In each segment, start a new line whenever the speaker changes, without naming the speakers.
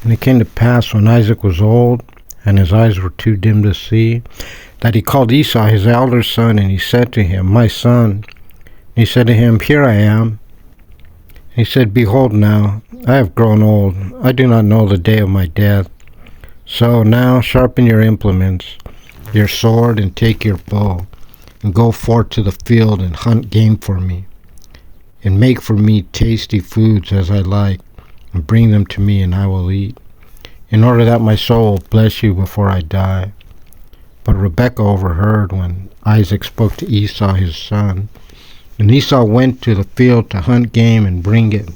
And it came to pass when Isaac was old, and his eyes were too dim to see, that he called Esau his elder son, and he said to him, My son. And he said to him, Here I am. And he said, Behold now, I have grown old. I do not know the day of my death. So now sharpen your implements, your sword, and take your bow, and go forth to the field and hunt game for me, and make for me tasty foods as I like, and bring them to me, and I will eat, in order that my soul will bless you before I die. But Rebekah overheard when Isaac spoke to Esau his son. And Esau went to the field to hunt game and bring it.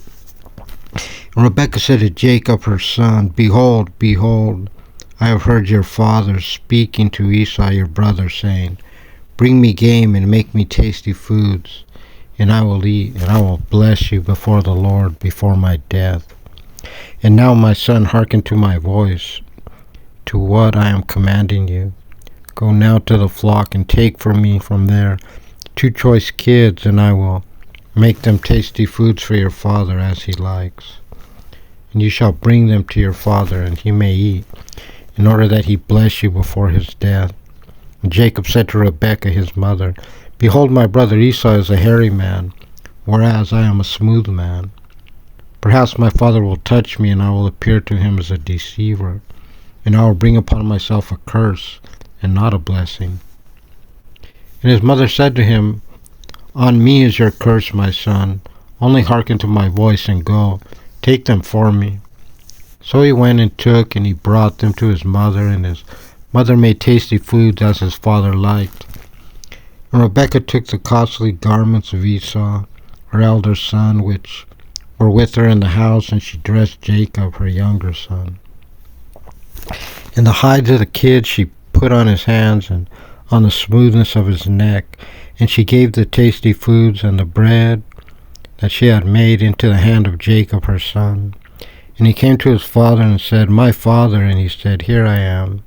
And Rebekah said to Jacob her son, Behold, behold, I have heard your father speaking to Esau your brother, saying, Bring me game and make me tasty foods, and I will eat, and I will bless you before the Lord before my death. And now, my son, hearken to my voice, to what I am commanding you. Go now to the flock, and take for me from there 2 choice kids, and I will make them tasty foods for your father as he likes. And you shall bring them to your father, and he may eat, in order that he bless you before his death. And Jacob said to Rebekah his mother, Behold, my brother Esau is a hairy man, whereas I am a smooth man. Perhaps my father will touch me, and I will appear to him as a deceiver, and I will bring upon myself a curse, and not a blessing. And his mother said to him, On me is your curse, my son. Only hearken to my voice, and go, take them for me. So he went and took, and he brought them to his mother, and his mother made tasty foods as his father liked. And Rebekah took the costly garments of Esau, her elder son, which were with her in the house, and she dressed Jacob, her younger son. And the hides of the kid she put on his hands and on the smoothness of his neck, and she gave the tasty foods and the bread that she had made into the hand of Jacob her son. And he came to his father and said, My father. And he said, Here I am.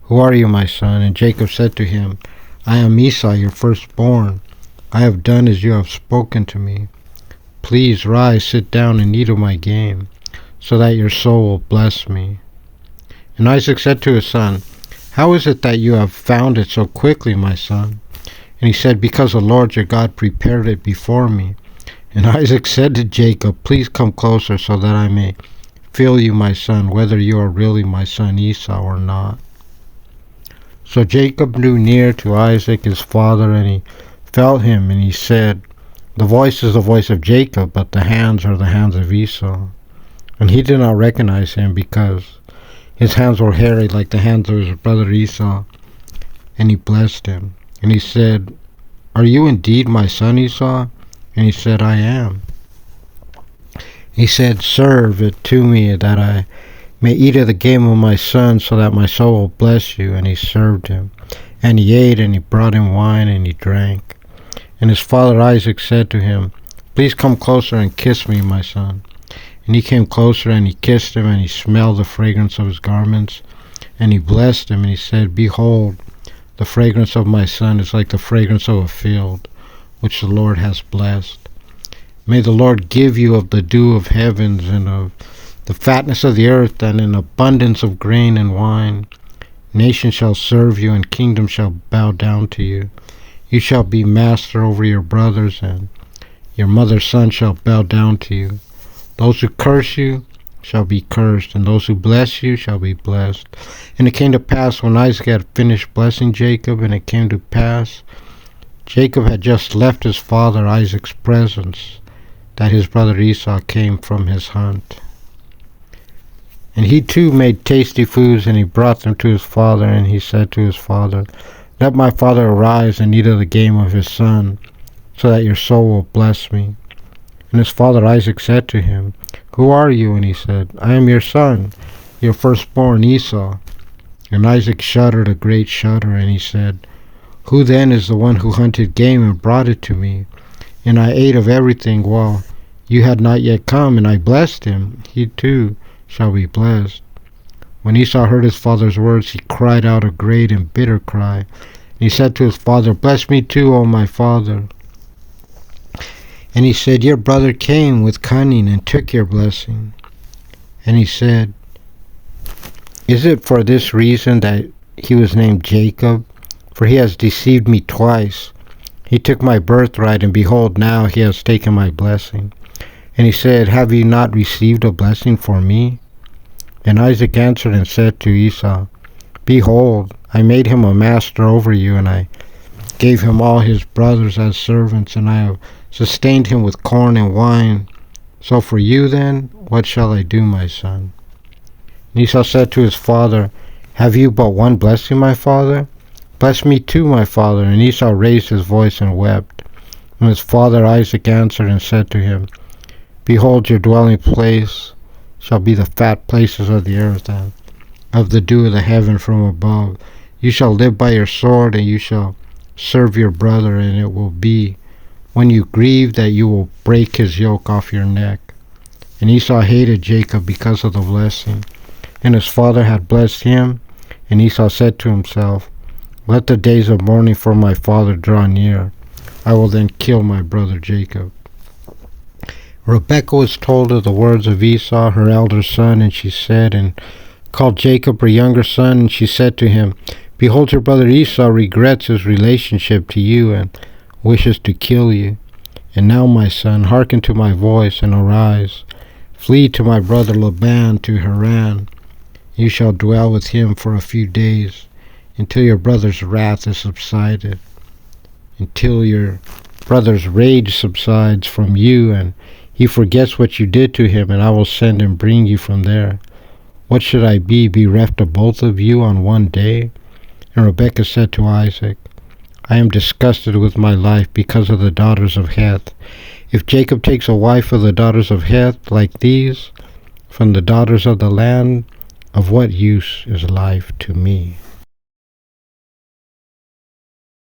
Who are you, my son? And Jacob said to him, I am Esau, your firstborn. I have done as you have spoken to me. Please rise, sit down, and eat of my game, so that your soul will bless me. And Isaac said to his son, How is it that you have found it so quickly, my son? And he said, Because the Lord your God prepared it before me. And Isaac said to Jacob, Please come closer, so that I may feel you, my son, whether you are really my son Esau or not. So Jacob drew near to Isaac his father, and he felt him, and he said, The voice is the voice of Jacob, but the hands are the hands of Esau. And he did not recognize him, because his hands were hairy like the hands of his brother Esau. And he blessed him. And he said, Are you indeed my son Esau? And he said, I am. He said, Serve it to me, that I may eat of the game of my son, so that my soul will bless you. And he served him. And he ate, and he brought him wine, and he drank. And his father Isaac said to him, Please come closer and kiss me, my son. And he came closer, and he kissed him, and he smelled the fragrance of his garments. And he blessed him, and he said, Behold, the fragrance of my son is like the fragrance of a field, which the Lord has blessed. May the Lord give you of the dew of heavens, and of the fatness of the earth, and an abundance of grain and wine. Nation shall serve you, and kingdom shall bow down to you. You shall be master over your brothers, and your mother's son shall bow down to you. Those who curse you shall be cursed, and those who bless you shall be blessed. And it came to pass, when Isaac had finished blessing Jacob, and it came to pass, Jacob had just left his father Isaac's presence, that his brother Esau came from his hunt. And he too made tasty foods, and he brought them to his father. And he said to his father, Let my father arise and eat of the game of his son, so that your soul will bless me. And his father Isaac said to him, Who are you? And he said, I am your son, your firstborn Esau. And Isaac shuddered a great shudder, and he said, Who then is the one who hunted game and brought it to me? And I ate of everything while you had not yet come, and I blessed him. He too shall be blessed. When Esau heard his father's words, he cried out a great and bitter cry. And he said to his father, Bless me too, O my father. And he said, Your brother came with cunning and took your blessing. And he said, Is it for this reason that he was named Jacob? For he has deceived me twice. He took my birthright, and behold, now he has taken my blessing. And he said, have you not received a blessing for me? And Isaac answered and said to Esau, behold, I made him a master over you, and I gave him all his brothers as servants, and I have sustained him with corn and wine. So for you then, what shall I do, my son? And Esau said to his father, have you but one blessing, my father? Bless me too, my father. And Esau raised his voice and wept. And his father Isaac answered and said to him, behold, your dwelling place shall be the fat places of the earth, and of the dew of the heaven from above. You shall live by your sword, and you shall serve your brother, and it will be, when you grieve, that you will break his yoke off your neck. And Esau hated Jacob because of the blessing, and his father had blessed him. And Esau said to himself, let the days of mourning for my father draw near. I will then kill my brother Jacob. Rebekah was told of the words of Esau, her elder son, and she said, and called Jacob her younger son, and she said to him, behold, your brother Esau regrets his relationship to you and wishes to kill you. And now, my son, hearken to my voice and arise. Flee to my brother Laban to Haran. You shall dwell with him for a few days, until your brother's wrath is subsided, until your brother's rage subsides from you, and he forgets what you did to him, and I will send and bring you from there. What should I be, bereft of both of you on one day? And Rebekah said to Isaac, I am disgusted with my life because of the daughters of Heth. If Jacob takes a wife of the daughters of Heth like these, from the daughters of the land, of what use is life to me?